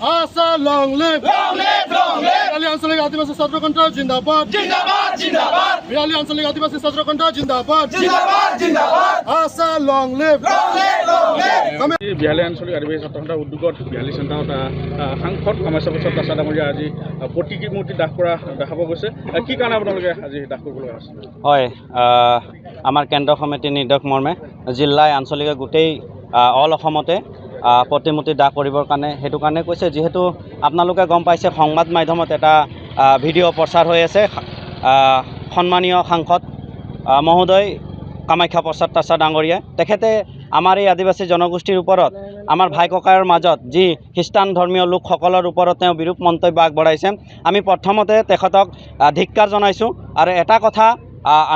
Asa long live! Long live, long live! Virali Anchalik Adivasi Chhatra Kontra Jindabad! Jindabad, Jindabad! Virali Anchalik Adivasi Chhatra Kontra Jindabad! Jindabad, Jindabad! Asa long live! Long live, long live! Bihali আঞ্চলিক আদিবাসী ছাত্ৰসন্থাৰ উদ্যোগত বিহালী চেণ্টাৰত সাংসদ কামাখ্যা প্ৰসাদ দাস ডাঙৰীয়া আজি প্ৰতিমূৰ্তি দাহ কৰা দেখা পোৱা গৈছে। কি কাৰণে আপোনালোকে আজি দাহ কৰিবলৈ আছে? হয়, আমাৰ কেন্দ্ৰ সমিতি নিৰ্দেশ মৰ্মে জিলাই আঞ্চলিক গোটেই অল অসমতে প্ৰতিমূৰ্তি দাহ কৰিবৰ কাৰণে সেইটো কাৰণে কৈছে, যিহেতু আপোনালোকে গম পাইছে সংবাদ মাধ্যমত এটা ভিডিঅ' প্ৰচাৰ হৈ আছে। সন্মানীয় সাংসদ মহোদয় কামাখ্যা প্ৰসাদ দাস ডাঙৰীয়া তেখেতে আমাৰ এই আদিবাসী জনগোষ্ঠীৰ ওপৰত আমাৰ ভাই ককাইৰ মাজত যি খ্ৰীষ্টান ধৰ্মীয় লোকসকলৰ ওপৰত তেওঁ বিৰূপ মন্তব্য আগবঢ়াইছে। আমি প্ৰথমতে তেখেতক ধিক্কাৰ জনাইছোঁ আৰু এটা কথা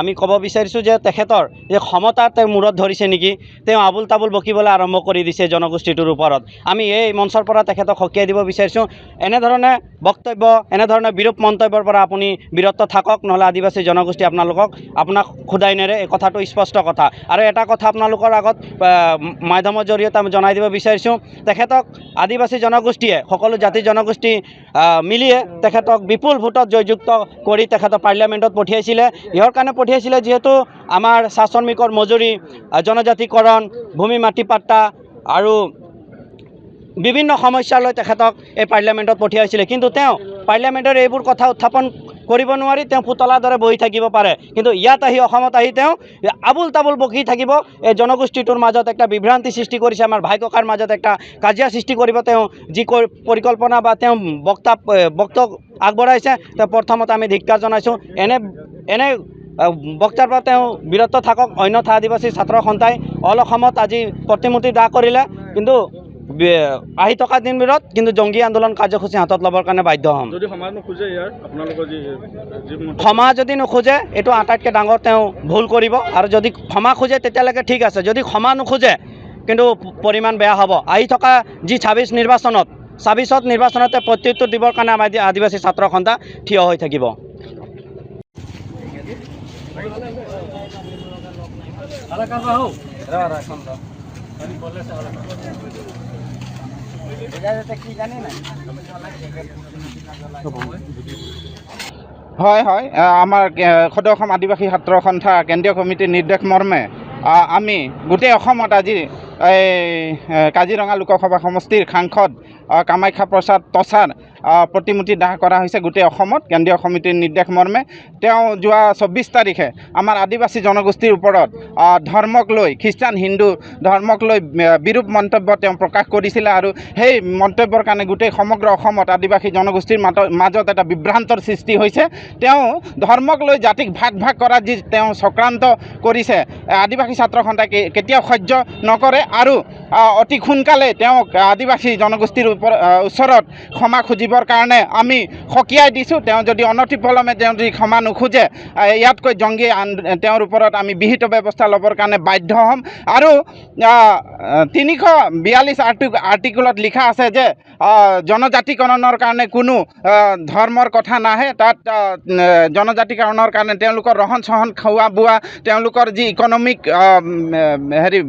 আমি ক'ব বিচাৰিছোঁ যে তেখেতৰ এই ক্ষমতা তেওঁ মূৰত ধৰিছে নেকি, তেওঁ আবুল তাবুল বকিবলৈ আৰম্ভ কৰি দিছে জনগোষ্ঠীটোৰ ওপৰত। আমি এই মঞ্চৰ পৰা তেখেতক সকীয়াই দিব বিচাৰিছোঁ, এনেধৰণে বক্তব্য এনেধৰণে বিৰূপ মন্তব্যৰ পৰা আপুনি বিৰত থাকক, নহ'লে আদিবাসী জনগোষ্ঠী আপোনাক খুদাই নেৰে, এই কথাটো স্পষ্ট কথা। আৰু এটা কথা আপোনালোকৰ আগত মাধ্যমৰ জৰিয়তে আমি জনাই দিব বিচাৰিছোঁ, তেখেতক আদিবাসী জনগোষ্ঠীয়ে সকলো জাতি জনগোষ্ঠী মিলিয়ে তেখেতক বিপুল ভোটত জয়যুক্ত কৰি তেখেতক পাৰ্লিয়ামেণ্টত পঠিয়াইছিলে। ইহৰ কাৰণে পঠিয়াইছিলে যিহেতু আমাৰ শ্বাসনমিকৰ মজুৰি, জনজাতিকৰণ, ভূমি মাটি পাট্টা আৰু বিভিন্ন সমস্যা লৈ তেখেতক এই পাৰ্লিয়ামেণ্টত পঠিয়াইছিলে। কিন্তু তেওঁ পাৰ্লিয়ামেণ্টৰ এইবোৰ কথা উত্থাপন কৰিব নোৱাৰি তেওঁ পুতলাৰ দৰে বহি থাকিব পাৰে, কিন্তু ইয়াত আহি অসমত আহি তেওঁ আবুল তাবুল বকি থাকিব। এই জনগোষ্ঠীটোৰ মাজত একটা বিভ্ৰান্তি সৃষ্টি কৰিছে, আমাৰ ভাই ককাৰ মাজত একটা কাজিয়া সৃষ্টি কৰিব তেওঁ যি পৰিকল্পনা বা তেওঁ বক্তব্য আগবঢ়াইছে। তেওঁ প্ৰথমতে আমি ধিক্কাৰ জনাইছোঁ, এনে বক্তাৰ পৰা তেওঁ বিৰত থাকক, অন্যথা আদিবাসী ছাত্ৰ সন্থাই অল অসমত আজি প্ৰতিমূৰ্তি দাহ কৰিলে, কিন্তু আহি থকা দিনবোৰত কিন্তু জংগী আন্দোলন কাৰ্যসূচী হাতত ল'বৰ কাৰণে বাধ্য হ'ম। যদি সমাজ নোখোজে ইয়াৰ আপোনালোকৰ ক্ষমা যদি নোখোজে এইটো আটাইতকৈ ডাঙৰ তেওঁ ভুল কৰিব, আৰু যদি ক্ষমা খোজে তেতিয়ালৈকে ঠিক আছে, যদি ক্ষমা নোখোজে কিন্তু পৰিমাণ বেয়া হ'ব। আহি থকা যি 26 নিৰ্বাচনতে প্ৰত্যুত্তৰ দিবৰ কাৰণে আমাৰ আদিবাসী ছাত্ৰ সন্থা থিয় হৈ থাকিব। হয় হয়, আমাৰ সদৌ অসম আদিবাসী ছাত্ৰ সন্থা কেন্দ্ৰীয় কমিটিৰ নিৰ্দেশ মৰ্মে আমি গোটেই অসমত আজি কাজিৰঙা লোকসভা সমষ্টিৰ সাংসদ কামাখ্যা প্ৰসাদ তছাৰ প্ৰতিমূৰ্তি দাহ কৰা হৈছে গোটেই অসমত। কেন্দ্ৰীয় সমিতিৰ নিৰ্দেশ মৰ্মে তেওঁ যোৱা 24 তাৰিখে আমাৰ আদিবাসী জনগোষ্ঠীৰ ওপৰত ধৰ্মক লৈ, খ্ৰীষ্টান হিন্দু ধৰ্মক লৈ বিৰূপ মন্তব্য তেওঁ প্ৰকাশ কৰিছিলে, আৰু সেই মন্তব্যৰ কাৰণে গোটেই সমগ্ৰ অসমত আদিবাসী জনগোষ্ঠীৰ মাজত এটা বিভ্ৰান্তৰ সৃষ্টি হৈছে। তেওঁ ধৰ্মক লৈ জাতিক ভাগ কৰাত যি তেওঁ চক্ৰান্ত কৰিছে, আদিবাসী ছাত্ৰ সন্থাই কেতিয়াও সহ্য নকৰে, আৰু অতি সোনকালে তেওঁক আদিবাসী জনগোষ্ঠীৰ ওচৰত ক্ষমা খুজিবৰ কাৰণে আমি সকীয়াই দিছোঁ। তেওঁ যদি অনতিপলমে তেওঁ যদি ক্ষমা নোখোজে, ইয়াতকৈ জংগী তেওঁৰ ওপৰত আমি বিহিত ব্যৱস্থা ল'বৰ কাৰণে বাধ্য হ'ম। আৰু 342 আৰ্টিকুলত লিখা আছে যে জনজাতিকৰণৰ কাৰণে কোনো ধৰ্মৰ কথা নাহে, তাত জনজাতিকৰণৰ কাৰণে তেওঁলোকৰ ৰহন চহন, খোৱা বোৱা, তেওঁলোকৰ যি ইকনমিক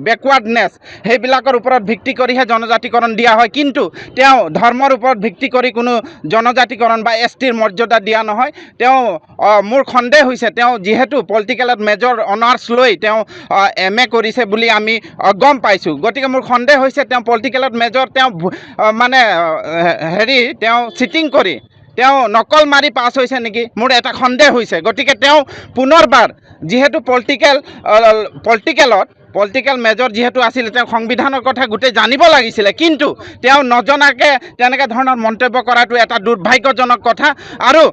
বেকৱাৰ্ডনেছ, সেইবিলাকৰ ওপৰত ভিত্তি কৰিহে জনজাতিকৰণ দিয়া হয়, কিন্তু তেওঁ ধৰ্মৰ ওপৰত ভিত্তি কৰি কোনো জনজাতিকৰণ বা STৰ মৰ্যাদা দিয়া নহয়। তেওঁ মোৰ সন্দেহ হৈছে, তেওঁ যিহেতু পলিটিকেলত মেজৰ অনাৰ্ছ লৈ তেওঁ MA কৰিছে বুলি আমি গম পাইছোঁ, গতিকে মোৰ সন্দেহ হৈছে তেওঁ পলিটিকেলত মেজৰ তেওঁ তেওঁ চিটিং কৰি তেওঁ নকল মাৰি পাছ হৈছে নেকি, মোৰ এটা সন্দেহ হৈছে। গতিকে তেওঁ পুনৰবাৰ যিহেতু পলিটিকেল মেজৰ যিহেতু আছিলে, তেওঁ সংবিধানৰ কথা গোটেই জানিব লাগিছিলে, কিন্তু তেওঁ নজনাকৈ তেনেকৈ ধৰণৰ মন্তব্য কৰাটো এটা দুৰ্ভাগ্যজনক কথা। আৰু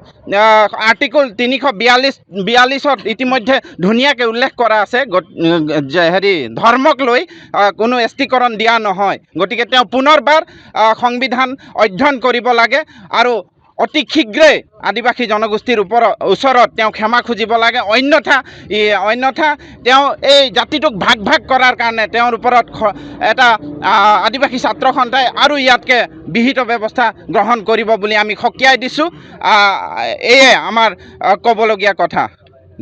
আৰ্টিকুল 342ত ইতিমধ্যে ধুনীয়াকৈ উল্লেখ কৰা আছে ধৰ্মক লৈ কোনো STকৰণ দিয়া নহয়। গতিকে তেওঁ পুনৰবাৰ সংবিধান অধ্যয়ন কৰিব লাগে, আৰু অতি শীঘ্ৰেই আদিবাসী জনগোষ্ঠীৰ ওচৰত তেওঁ ক্ষমা খুজিব লাগে, অন্যথা তেওঁ এই জাতিটোক ভাগ কৰাৰ কাৰণে তেওঁৰ ওপৰত এটা আদিবাসী ছাত্ৰ সন্থাই আৰু ইয়াতকৈ বিহিত ব্যৱস্থা গ্ৰহণ কৰিব বুলি আমি সকীয়াই দিছোঁ। এয়ে আমাৰ ক'বলগীয়া কথা।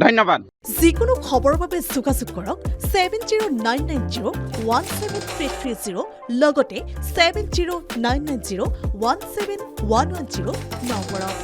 ধন্যবাদ। যিকোনো খবৰৰ বাবে যোগাযোগ কৰক 7099017330 লগতে 7099017110 নম্বৰত।